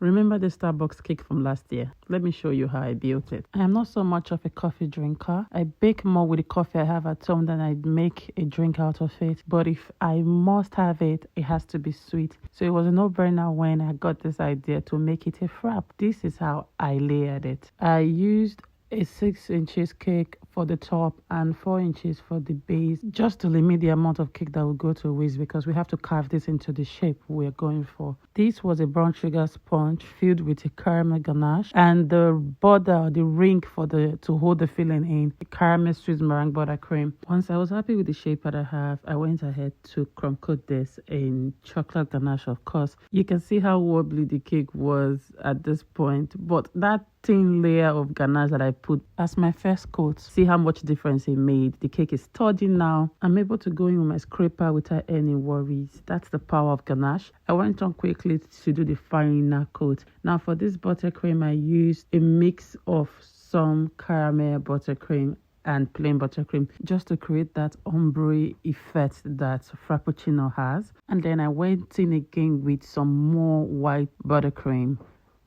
Remember the Starbucks cake from last year? Let me show you how I built it. I am not so much of a coffee drinker. I bake more with the coffee I have at home than I make a drink out of it. But if I must have it, it has to be sweet. So it was a no-brainer when I got this idea to make it a frappe. This is how I layered it. I used a 6 inches cake for the top and 4 inches for the base, just to limit the amount of cake that will go to waste because we have to carve this into the shape we're going for. This was a brown sugar sponge filled with a caramel ganache, and the border, the ring for the to hold the filling in, the caramel Swiss meringue buttercream. Once I was happy with the shape that I have, I went ahead to crumb coat this in chocolate ganache. Of course, you can see how wobbly the cake was at this point, but that thin layer of ganache that I put as my first coat, see how much difference it made. The cake is sturdy now. I'm able to go in with my scraper without any worries. That's the power of ganache. I went on quickly to do the final coat. Now for this buttercream, I used a mix of some caramel buttercream and plain buttercream just to create that ombre effect that frappuccino has. And then I went in again with some more white buttercream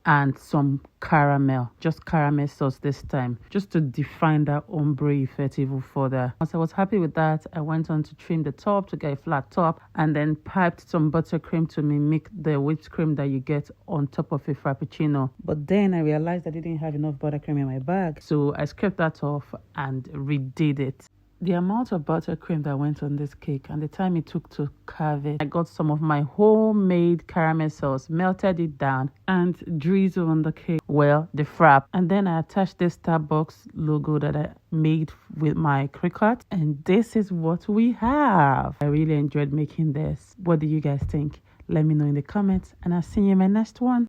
and some caramel, just caramel sauce this time, just to define that ombre effect even further. Once I was happy with that, I went on to trim the top to get a flat top, and then piped some buttercream to mimic the whipped cream that you get on top of a frappuccino. But then I realized I didn't have enough buttercream in my bag, so I scraped that off and redid it. The amount of buttercream that went on this cake and the time it took to carve it, I got some of my homemade caramel sauce, melted it down, and drizzled on the cake, well, the frappe. And then I attached this Starbucks logo that I made with my Cricut, and this is what we have. I really enjoyed making this. What do you guys think? Let me know in the comments, and I'll see you in my next one.